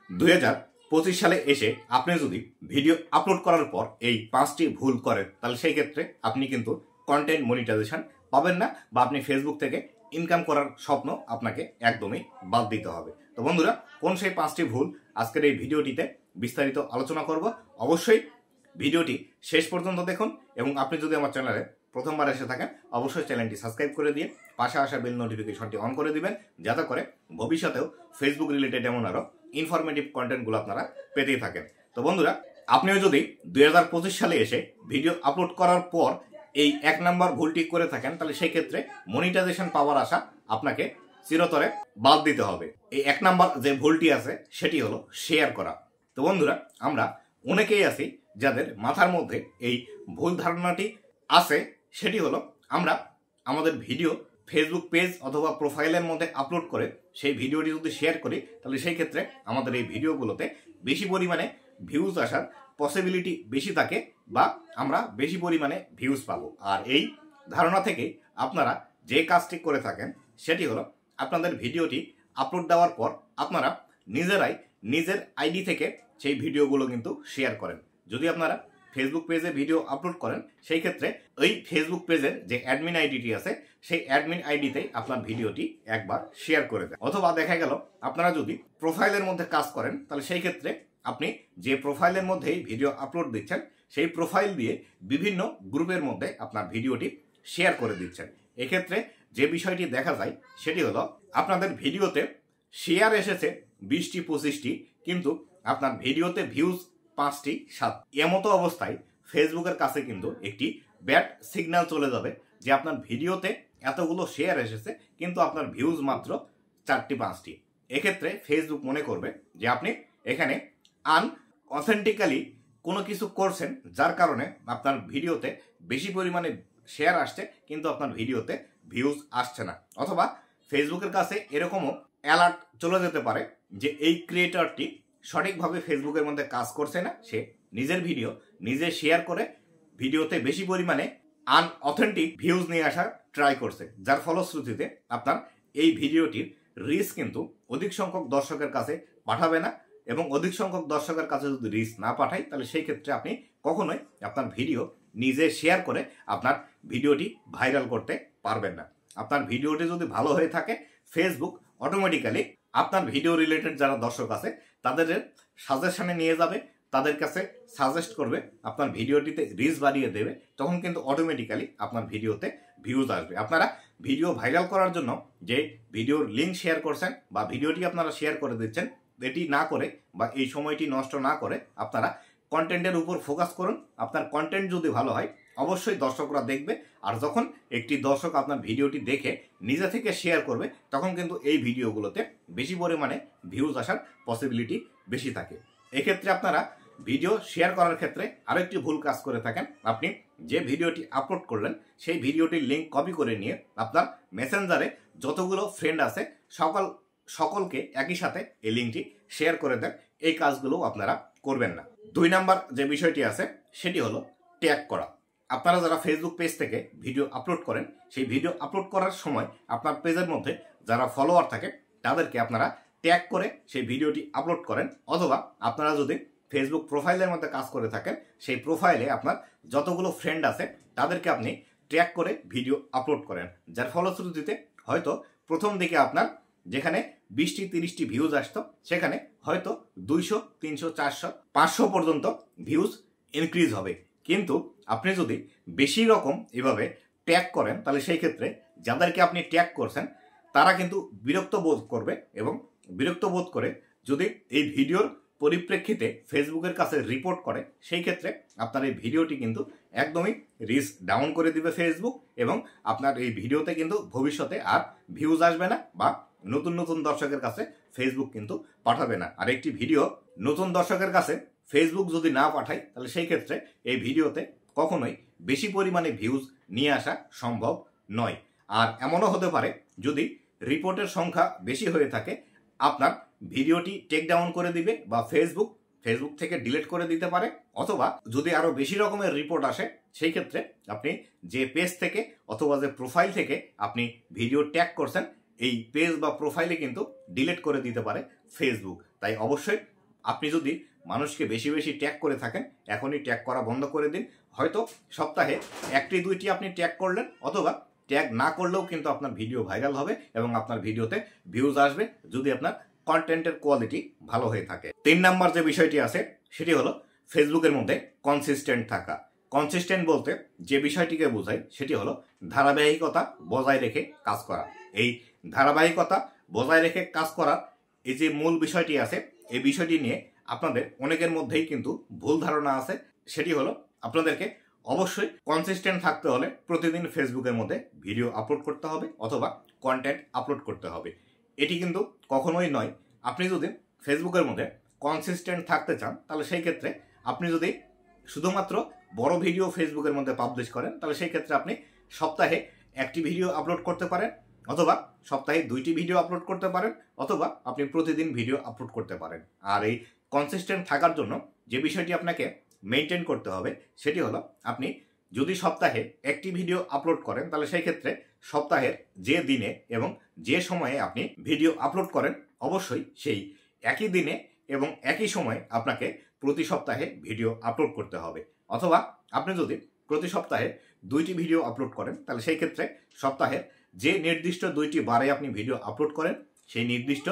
2025 সালে এসে আপনি যদি ভিডিও আপলোড করার পর এই 5টি ভুল করেন তাহলে সেই ক্ষেত্রে আপনি কিন্তু কন্টেন্ট মনিটাইজেশন পাবেন না বা আপনি ফেসবুক থেকে ইনকাম করার স্বপ্ন আপনাকে একদমই বাদ দিতে হবে। তো বন্ধুরা, কোন সেই 5টি ভুল আজকের এই ভিডিওটিতে বিস্তারিত আলোচনা করব। অবশ্যই ভিডিওটি শেষ পর্যন্ত দেখুন এবং আপনি যদি আমার চ্যানেলে প্রথমবার এসে থাকেন অবশ্যই চ্যানেলটি সাবস্ক্রাইব করে দিয়ে পাশে আসা বেল নোটিফিকেশনটি অন করে দিবেন, যাতে করে ভবিষ্যতেও ফেসবুক রিলেটেড এমন আরো ইনফরমেটিভ কন্টেন্টগুলো আপনারা পেতেই থাকেন। তো বন্ধুরা, আপনিও যদি 2025 সালে এসে ভিডিও আপলোড করার পর এই 1 নম্বর ভুলটি করে থাকেন তাহলে সেই ক্ষেত্রে মনিটাইজেশন পাওয়ার আশা আপনাকে চিরতরে বাদ দিতে হবে। এই 1 নম্বর যে ভুলটি আছে সেটি হলো শেয়ার করা। তো বন্ধুরা, আমরা অনেকেই আছি যাদের মাথার মধ্যে এই ভুল ধারণাটি আছে, সেটি হলো আমরা আমাদের ভিডিও ফেসবুক পেজ অথবা প্রোফাইলের মধ্যে আপলোড করে সেই ভিডিওটি যদি শেয়ার করি তাহলে সেই ক্ষেত্রে আমাদের এই ভিডিওগুলোতে বেশি পরিমাণে ভিউজ আসার পসিবিলিটি বেশি থাকে বা আমরা বেশি পরিমাণে ভিউজ পাবো। আর এই ধারণা থেকে আপনারা যে কাজটি করে থাকেন সেটি হলো আপনাদের ভিডিওটি আপলোড দেওয়ার পর আপনারা নিজেরাই নিজের আইডি থেকে সেই ভিডিওগুলো কিন্তু শেয়ার করেন। যদি আপনারা ফেসবুক পেজে ভিডিও আপলোড করেন সেই ক্ষেত্রে ওই ফেসবুক পেজের যে অ্যাডমিন আইডিটি আছে সেই অ্যাডমিন আইডিতেই আপনার ভিডিওটি একবার শেয়ার করে দেন। অথবা দেখা গেল আপনারা যদি প্রোফাইলের মধ্যে কাজ করেন তাহলে সেই ক্ষেত্রে আপনি যে প্রোফাইলের মধ্যেই ভিডিও আপলোড দিচ্ছেন সেই প্রোফাইল দিয়ে বিভিন্ন গ্রুপের মধ্যে আপনার ভিডিওটি শেয়ার করে দিচ্ছেন। এক্ষেত্রে যে বিষয়টি দেখা যায় সেটি হলো আপনাদের ভিডিওতে শেয়ার এসেছে 20টি 25টি, কিন্তু আপনার ভিডিওতে ভিউজ 5টি 7। এমতো অবস্থায় ফেসবুকের কাছে কিন্তু একটি ব্যাড সিগন্যাল চলে যাবে যে আপনার ভিডিওতে এতগুলো শেয়ার এসেছে কিন্তু আপনার ভিউজ মাত্র 4টি 5টি। এক্ষেত্রে ফেসবুক মনে করবে যে আপনি এখানে অথেন্টিক্যালি কোনো কিছু করছেন, যার কারণে আপনার ভিডিওতে বেশি পরিমাণে শেয়ার আসছে কিন্তু আপনার ভিডিওতে ভিউজ আসছে না। অথবা ফেসবুকের কাছে এরকমও অ্যালার্ট চলে যেতে পারে যে এই ক্রিয়েটরটি সঠিকভাবে ফেসবুকের মধ্যে কাজ করছে না, সে নিজের ভিডিও নিজে শেয়ার করে ভিডিওতে বেশি পরিমাণে আনঅথেন্টিক ভিউজ নিয়ে আসার ট্রাই করছে, যার ফলশ্রুতিতে আপনার এই ভিডিওটির রিচ কিন্তু অধিক সংখ্যক দর্শকের কাছে পাঠাবে না। এবং অধিক সংখ্যক দর্শকের কাছে যদি রিচ না পাঠায় তাহলে সেই ক্ষেত্রে আপনি কখনোই আপনার ভিডিও নিজে শেয়ার করে আপনার ভিডিওটি ভাইরাল করতে পারবেন না। আপনার ভিডিওটি যদি ভালো হয়ে থাকে ফেসবুক অটোমেটিক্যালি আপনার ভিডিও রিলেটেড যারা দর্শক আছে তাদের সাজেশনে নিয়ে যাবে, তাদের কাছে সাজেস্ট করবে, আপনার ভিডিওটিতে রিচ বাড়িয়ে দেবে, তখন কিন্তু অটোমেটিক্যালি আপনার ভিডিওতে ভিউজ আসবে। আপনারা ভিডিও ভাইরাল করার জন্য যে ভিডিওর লিঙ্ক শেয়ার করছেন বা ভিডিওটি আপনারা শেয়ার করে দিচ্ছেন, এটি না করে বা এই সময়টি নষ্ট না করে আপনারা কন্টেন্টের উপর ফোকাস করুন। আপনার কন্টেন্ট যদি ভালো হয় অবশ্যই দর্শকরা দেখবে, আর যখন একটি দর্শক আপনার ভিডিওটি দেখে নিজে থেকে শেয়ার করবে তখন কিন্তু এই ভিডিওগুলোতে বেশি পরিমাণে ভিউজ আসার পসিবিলিটি বেশি থাকে। এক্ষেত্রে আপনারা ভিডিও শেয়ার করার ক্ষেত্রে আরেকটি ভুল কাজ করে থাকেন। আপনি যে ভিডিওটি আপলোড করলেন সেই ভিডিওটির লিঙ্ক কপি করে নিয়ে আপনার মেসেঞ্জারে যতগুলো ফ্রেন্ড আছে সকলকে একই সাথে এই লিঙ্কটি শেয়ার করে দেন। এই কাজগুলো আপনারা করবেন না। 2 নাম্বার যে বিষয়টি আছে সেটি হলো ট্যাগ করা। আপনারা যারা ফেসবুক পেজ থেকে ভিডিও আপলোড করেন সেই ভিডিও আপলোড করার সময় আপনার পেজের মধ্যে যারা ফলোয়ার থাকে তাদেরকে আপনারা ট্যাগ করে সেই ভিডিওটি আপলোড করেন। অথবা আপনারা যদি ফেসবুক প্রোফাইলের মধ্যে কাজ করে থাকেন সেই প্রোফাইলে আপনার যতগুলো ফ্রেন্ড আছে তাদেরকে আপনি ট্যাগ করে ভিডিও আপলোড করেন, যার ফলশ্রুতিতে হয়তো প্রথম দিকে আপনার যেখানে 20টি 30টি ভিউজ আসতো সেখানে হয়তো 200 300 400 500 পর্যন্ত ভিউজ ইনক্রিজ হবে। কিন্তু আপনি যদি বেশি রকম এভাবে ট্যাগ করেন তাহলে সেই ক্ষেত্রে যাদেরকে আপনি ট্যাগ করছেন তারা কিন্তু বিরক্ত বোধ করবে এবং বিরক্ত বোধ করে যদি এই ভিডিওর পরিপ্রেক্ষিতে ফেসবুকের কাছে রিপোর্ট করে সেই ক্ষেত্রে আপনার এই ভিডিওটি কিন্তু একদমই রিচ ডাউন করে দিবে ফেসবুক এবং আপনার এই ভিডিওতে কিন্তু ভবিষ্যতে আর ভিউজ আসবে না বা নতুন নতুন দর্শকের কাছে ফেসবুক কিন্তু পাঠাবে না। আর একটি ভিডিও নতুন দর্শকের কাছে ফেসবুক যদি না পাঠায় তাহলে সেই ক্ষেত্রে এই ভিডিওতে কখনোই বেশি পরিমাণে ভিউজ নিয়ে আসা সম্ভব নয়। আর এমনও হতে পারে যদি রিপোর্টের সংখ্যা বেশি হয়ে থাকে আপনার ভিডিওটি টেক ডাউন করে দিবে বা ফেসবুক থেকে ডিলিট করে দিতে পারে। অথবা যদি আরো বেশি রকমের রিপোর্ট আসে সেই ক্ষেত্রে আপনি যে পেজ থেকে অথবা যে প্রোফাইল থেকে আপনি ভিডিও ট্যাগ করছেন এই পেজ বা প্রোফাইলে কিন্তু ডিলিট করে দিতে পারে ফেসবুক। তাই অবশ্যই আপনি যদি মানুষকে বেশি বেশি ট্যাগ করে থাকেন, এখনই ট্যাগ করা বন্ধ করে দিন। হয়তো সপ্তাহে 1-2টি আপনি ট্যাগ করলেন, অথবা ট্যাগ না করলেও কিন্তু আপনার ভিডিও ভাইরাল হবে এবং আপনার ভিডিওতে ভিউজ আসবে যদি আপনার কন্টেন্টের কোয়ালিটি ভালো হয়ে থাকে। 3 নাম্বার যে বিষয়টি আছে সেটি হলো ফেসবুকের মধ্যে কনসিস্টেন্ট থাকা। কনসিস্টেন্ট বলতে যে বিষয়টিকে বোঝায় সেটি হলো ধারাবাহিকতা বজায় রেখে কাজ করা। এই ধারাবাহিকতা বজায় রেখে কাজ করার এই যে মূল বিষয়টি আছে, এই বিষয়টি নিয়ে আপনাদের অনেকের মধ্যেই কিন্তু ভুল ধারণা আছে। সেটি হলো আপনাদেরকে অবশ্যই কনসিস্টেন্ট থাকতে হলে প্রতিদিন ফেসবুকের মধ্যে ভিডিও আপলোড করতে হবে অথবা কন্টেন্ট আপলোড করতে হবে। এটি কিন্তু কখনোই নয়। আপনি যদি ফেসবুকের মধ্যে কনসিস্টেন্ট থাকতে চান তাহলে সেই ক্ষেত্রে আপনি যদি শুধুমাত্র বড় ভিডিও ফেসবুকের মধ্যে পাবলিশ করেন তাহলে সেই ক্ষেত্রে আপনি সপ্তাহে 1টি ভিডিও আপলোড করতে পারেন, অথবা সপ্তাহে 2টি ভিডিও আপলোড করতে পারেন, অথবা আপনি প্রতিদিন ভিডিও আপলোড করতে পারেন। আর এই কনসিস্টেন্ট থাকার জন্য যে বিষয়টি আপনাকে মেনটেন করতে হবে সেটি হলো আপনি যদি সপ্তাহে 1টি ভিডিও আপলোড করেন তাহলে সেই ক্ষেত্রে সপ্তাহের যে দিনে এবং যে সময়ে আপনি ভিডিও আপলোড করেন অবশ্যই সেই একই দিনে এবং একই সময়ে আপনাকে প্রতি সপ্তাহে ভিডিও আপলোড করতে হবে। অথবা আপনি যদি প্রতি সপ্তাহে 2টি ভিডিও আপলোড করেন তাহলে সেই ক্ষেত্রে সপ্তাহের যে নির্দিষ্ট 2টি বারে আপনি ভিডিও আপলোড করেন সেই নির্দিষ্ট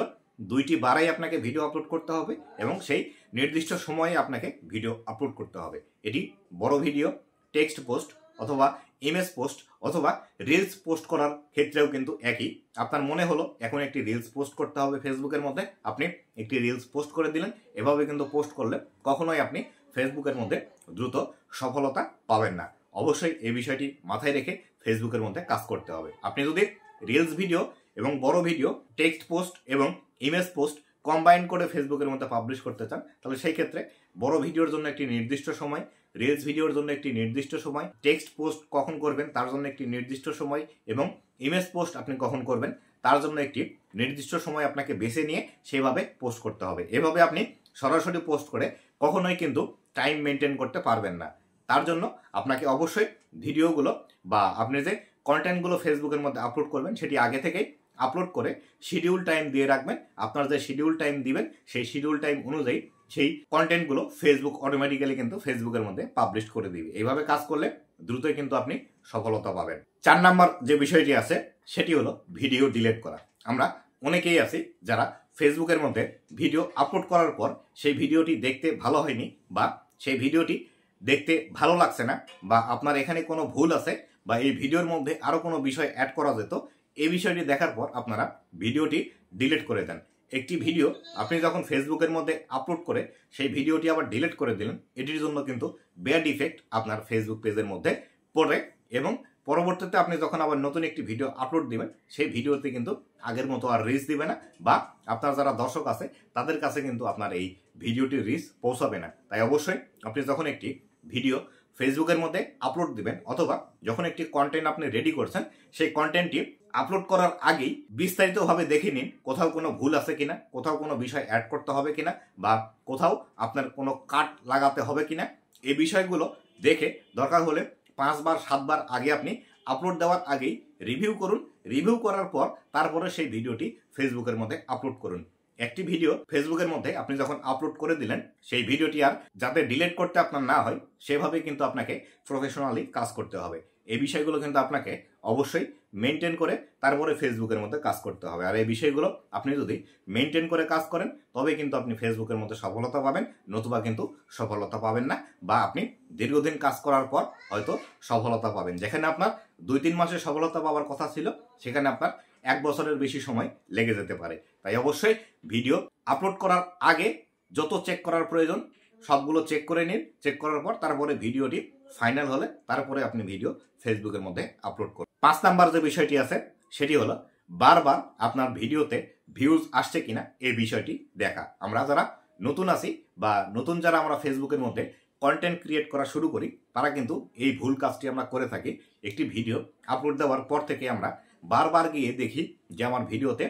2টি বারেই আপনাকে ভিডিও আপলোড করতে হবে এবং সেই নির্দিষ্ট সময়ে আপনাকে ভিডিও আপলোড করতে হবে। এটি বড় ভিডিও, টেক্সট পোস্ট অথবা ইমেজ পোস্ট অথবা রিলস পোস্ট করার ক্ষেত্রেও কিন্তু একই। আপনার মনে হলো এখন একটি রিলস পোস্ট করতে হবে ফেসবুকের মধ্যে, আপনি একটি রিলস পোস্ট করে দিলেন। এভাবে কিন্তু পোস্ট করলে কখনোই আপনি ফেসবুকের মধ্যে দ্রুত সফলতা পাবেন না। অবশ্যই এই বিষয়টি মাথায় রেখে ফেসবুকের মধ্যে কাজ করতে হবে। আপনি যদি রিলস ভিডিও এবং বড় ভিডিও, টেক্সট পোস্ট এবং ইমেজ পোস্ট কম্বাইন করে ফেসবুকের মধ্যে পাবলিশ করতে চান তাহলে সেই ক্ষেত্রে বড় ভিডিওর জন্য একটি নির্দিষ্ট সময়, রিলস ভিডিওর জন্য একটি নির্দিষ্ট সময়, টেক্সট পোস্ট কখন করবেন তার জন্য একটি নির্দিষ্ট সময় এবং ইমেজ পোস্ট আপনি কখন করবেন তার জন্য একটি নির্দিষ্ট সময় আপনাকে বেছে নিয়ে সেভাবে পোস্ট করতে হবে। এভাবে আপনি সরাসরি পোস্ট করে কখনোই কিন্তু টাইম মেনটেন করতে পারবেন না। তার জন্য আপনাকে অবশ্যই ভিডিওগুলো বা আপনি যে কন্টেন্টগুলো ফেসবুকের মধ্যে আপলোড করবেন সেটি আগে থেকেই আপলোড করে শিডিউল টাইম দিয়ে রাখবেন। আপনার যে শিডিউল টাইম দিবেন সেই শিডিউল টাইম অনুযায়ী সেই কন্টেন্টগুলো ফেসবুক অটোমেটিক্যালি কিন্তু ফেসবুকের মধ্যে পাবলিশ করে দিবে। এইভাবে কাজ করলে দ্রুতই কিন্তু আপনি সফলতা পাবেন। 4 নাম্বার যে বিষয়টি আছে সেটি হলো ভিডিও ডিলিট করা। আমরা অনেকেই আছি যারা ফেসবুকের মধ্যে ভিডিও আপলোড করার পর সেই ভিডিওটি দেখতে ভালো হয়নি বা সেই ভিডিওটি দেখতে ভালো লাগছে না বা আপনার এখানে কোনো ভুল আছে বা এই ভিডিওর মধ্যে আরো কোনো বিষয় অ্যাড করা যেত, এই বিষয়টি দেখার পর আপনারা ভিডিওটি ডিলিট করে দেন। একটি ভিডিও আপনি যখন ফেসবুকের মধ্যে আপলোড করে সেই ভিডিওটি আবার ডিলিট করে দিলেন, এটির জন্য কিন্তু ব্যাড ইফেক্ট আপনার ফেসবুক পেজের মধ্যে পড়ে এবং পরবর্তীতে আপনি যখন আবার নতুন একটি ভিডিও আপলোড দিবেন সেই ভিডিওতে কিন্তু আগের মতো আর রিচ দিবে না বা আপনার যারা দর্শক আছে তাদের কাছে কিন্তু আপনার এই ভিডিওটির রিচ পৌঁছাবে না। তাই অবশ্যই আপনি যখন একটি ভিডিও ফেসবুকের মধ্যে আপলোড দিবেন অথবা যখন একটি কন্টেন্ট আপনি রেডি করছেন সেই কন্টেন্টটি আপলোড করার আগেই বিস্তারিতভাবে দেখে নিন কোথাও কোনো ভুল আছে কিনা, কোথাও কোনো বিষয় অ্যাড করতে হবে কিনা বা কোথাও আপনার কোনো কাট লাগাতে হবে কিনা। এই বিষয়গুলো দেখে দরকার হলে 5 বার 7 বার আগে আপনি আপলোড দেওয়ার আগেই রিভিউ করুন। রিভিউ করার পর তারপরে সেই ভিডিওটি ফেসবুকের মধ্যে আপলোড করুন। একটি ভিডিও ফেসবুকের মধ্যে আপনি যখন আপলোড করে দিলেন সেই ভিডিওটি আর যাতে ডিলিট করতে আপনার না হয় সেভাবে কিন্তু আপনাকে প্রফেশনালি কাজ করতে হবে। এই বিষয়গুলো কিন্তু আপনাকে অবশ্যই মেনটেন করে তারপরে ফেসবুকের মধ্যে কাজ করতে হবে। আর এই বিষয়গুলো আপনি যদি মেনটেন করে কাজ করেন তবে কিন্তু আপনি ফেসবুকের মধ্যে সফলতা পাবেন, নতুবা কিন্তু সফলতা পাবেন না বা আপনি দীর্ঘদিন কাজ করার পর হয়তো সফলতা পাবেন। যেখানে আপনার 2-3 মাসে সফলতা পাওয়ার কথা ছিল সেখানে আপনার 1 বছরের বেশি সময় লেগে যেতে পারে। তাই অবশ্যই ভিডিও আপলোড করার আগে যত চেক করার প্রয়োজন সবগুলো চেক করে নিন। চেক করার পর তারপরে ভিডিওটি ফাইনাল হলে তারপরে আপনি ভিডিও ফেসবুকের মধ্যে আপলোড করুন। 5 নাম্বার যে বিষয়টি আছে সেটি হলো বারবার আপনার ভিডিওতে ভিউজ আসছে কিনা এই বিষয়টি দেখা। আমরা যারা নতুন আছি বা নতুন যারা আমরা ফেসবুকের মধ্যে কন্টেন্ট ক্রিয়েট করা শুরু করি তারা কিন্তু এই ভুল কাজটি আমরা করে থাকি। একটি ভিডিও আপলোড দেওয়ার পর থেকে আমরা বারবার গিয়ে দেখি যে আমার ভিডিওতে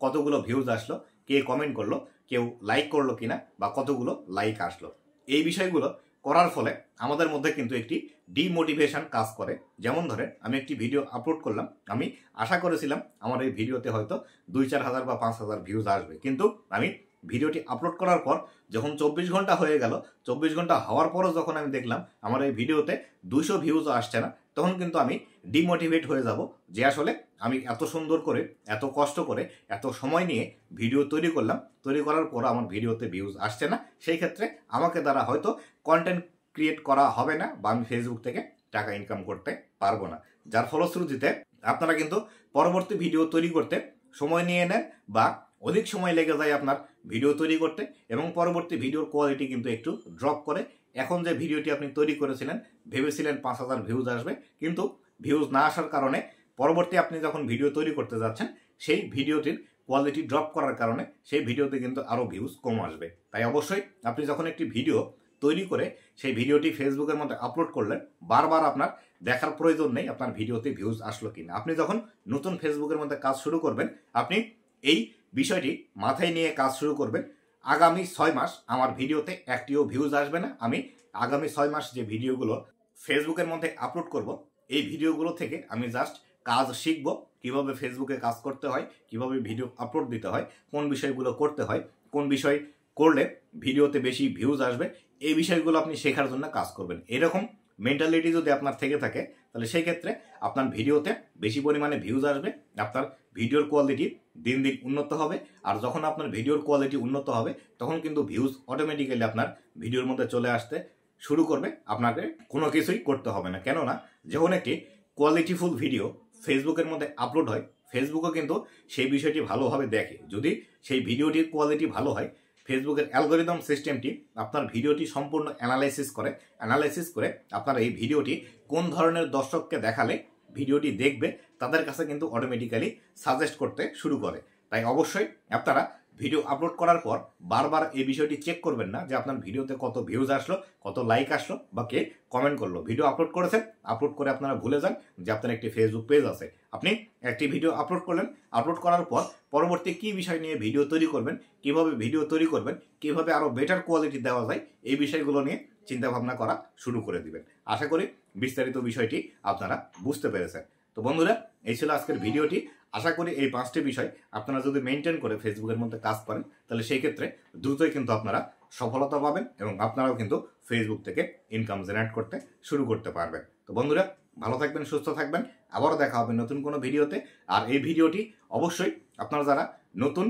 কতগুলো ভিউজ আসলো, কে কমেন্ট করলো, কেউ লাইক করলো কিনা বা কতগুলো লাইক আসলো। এই বিষয়গুলো করার ফলে আমাদের মধ্যে কিন্তু একটি ডিমোটিভেশন কাজ করে। যেমন ধরেন আমি একটি ভিডিও আপলোড করলাম, আমি আশা করেছিলাম আমার এই ভিডিওতে হয়তো 2-4 হাজার বা 5,000 ভিউজ আসবে, কিন্তু আমি ভিডিওটি আপলোড করার পর যখন 24 ঘন্টা হয়ে গেল, 24 ঘন্টা হওয়ার পরও যখন আমি দেখলাম আমার এই ভিডিওতে 200 ভিউজও আসছে না, তখন কিন্তু আমি ডিমোটিভেট হয়ে যাব যে আসলে আমি এত সুন্দর করে, এত কষ্ট করে, এত সময় নিয়ে ভিডিও তৈরি করলাম, তৈরি করার পর আমার ভিডিওতে ভিউজ আসছে না। সেই ক্ষেত্রে আমাকে দ্বারা হয়তো কন্টেন্ট ক্রিয়েট করা হবে না বা আমি ফেসবুক থেকে টাকা ইনকাম করতে পারবো না। যার ফলশ্রুতিতে আপনারা কিন্তু পরবর্তী ভিডিও তৈরি করতে সময় নিয়ে নেন বা অধিক সময় লেগে যায় আপনার ভিডিও তৈরি করতে, এবং পরবর্তী ভিডিওর কোয়ালিটি কিন্তু একটু ড্রপ করে। এখন যে ভিডিওটি আপনি তৈরি করেছিলেন, ভেবেছিলেন 5000 ভিউজ আসবে, কিন্তু ভিউজ না আসার কারণে পরবর্তী আপনি যখন ভিডিও তৈরি করতে যাচ্ছেন সেই ভিডিওটির কোয়ালিটি ড্রপ করার কারণে সেই ভিডিওতে কিন্তু আরও ভিউজ কম আসবে। তাই অবশ্যই আপনি যখন একটি ভিডিও তৈরি করে সেই ভিডিওটি ফেসবুকের মধ্যে আপলোড করলেন, বারবার আপনার দেখার প্রয়োজন নেই আপনার ভিডিওতে ভিউজ আসলো কিনা। আপনি যখন নতুন ফেসবুকের মধ্যে কাজ শুরু করবেন, আপনি এই বিষয়টি মাথায় নিয়ে কাজ শুরু করবেন। আগামী 6 মাস আমার ভিডিওতে একটিও ভিউজ আসবে না। আমি আগামী 6 মাস যে ভিডিওগুলো ফেসবুকের মধ্যে আপলোড করব, এই ভিডিওগুলো থেকে আমি জাস্ট কাজ শিখব, কিভাবে ফেসবুকে কাজ করতে হয়, কিভাবে ভিডিও আপলোড দিতে হয়, কোন বিষয়গুলো করতে হয়, কোন বিষয় করলে ভিডিওতে বেশি ভিউজ আসবে, এই বিষয়গুলো আপনি শেখার জন্য কাজ করবেন। এরকম মেন্টালিটি যদি আপনার থেকে থাকে, তাহলে সেই ক্ষেত্রে আপনার ভিডিওতে বেশি পরিমাণে ভিউজ আসবে, আপনার ভিডিওর কোয়ালিটি দিন দিন উন্নত হবে। আর যখন আপনার ভিডিওর কোয়ালিটি উন্নত হবে, তখন কিন্তু ভিউজ অটোমেটিক্যালি আপনার ভিডিওর মধ্যে চলে আসতে শুরু করবে, আপনাকে কোনো কিছুই করতে হবে না। কেননা যখন একটি কোয়ালিটিফুল ভিডিও ফেসবুকের মধ্যে আপলোড হয়, ফেসবুকও কিন্তু সেই বিষয়টি ভালোভাবে দেখে। যদি সেই ভিডিওটির কোয়ালিটি ভালো হয়, ফেসবুকের অ্যালগোরিদম সিস্টেমটি আপনার ভিডিওটি সম্পূর্ণ অ্যানালাইসিস করে আপনার এই ভিডিওটি কোন ধরনের দর্শককে দেখালে ভিডিওটি দেখবে, তাদের কাছে কিন্তু অটোমেটিক্যালি সাজেস্ট করতে শুরু করে। তাই অবশ্যই আপনারা ভিডিও আপলোড করার পর বারবার এই বিষয়টি চেক করবেন না যে আপনার ভিডিওতে কত ভিউজ আসলো, কত লাইক আসলো বা কে কমেন্ট করলো। ভিডিও আপলোড করেছেন, আপলোড করে আপনারা ভুলে যান যে আপনার একটি ফেসবুক পেজ আছে। আপনি একটি ভিডিও আপলোড করলেন, আপলোড করার পর পরবর্তী কী বিষয় নিয়ে ভিডিও তৈরি করবেন, কিভাবে ভিডিও তৈরি করবেন, কিভাবে আরও বেটার কোয়ালিটি দেওয়া যায়, এই বিষয়গুলো নিয়ে চিন্তা ভাবনা করা শুরু করে দিবেন। আশা করি বিস্তারিত বিষয়টি আপনারা বুঝতে পেরেছেন। তো বন্ধুরা, এই ছিল আজকের ভিডিওটি। আশা করি এই 5টি বিষয় আপনারা যদি মেনটেন করে ফেসবুকের মধ্যে কাজ করেন, তাহলে সেই ক্ষেত্রে দ্রুতই কিন্তু আপনারা সফলতা পাবেন এবং আপনারাও কিন্তু ফেসবুক থেকে ইনকাম জেনারেট করতে শুরু করতে পারবেন। তো বন্ধুরা, ভালো থাকবেন, সুস্থ থাকবেন, আবারও দেখা হবে নতুন কোনো ভিডিওতে। আর এই ভিডিওটি অবশ্যই আপনারা যারা নতুন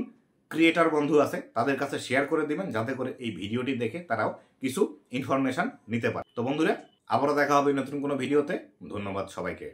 ক্রিয়েটার বন্ধু আছে তাদের কাছে শেয়ার করে দিবেন, যাতে করে এই ভিডিওটি দেখে তারাও কিছু ইনফরমেশন নিতে পারে। তো বন্ধুরা, আবারও দেখা হবে নতুন কোনো ভিডিওতে। ধন্যবাদ সবাইকে।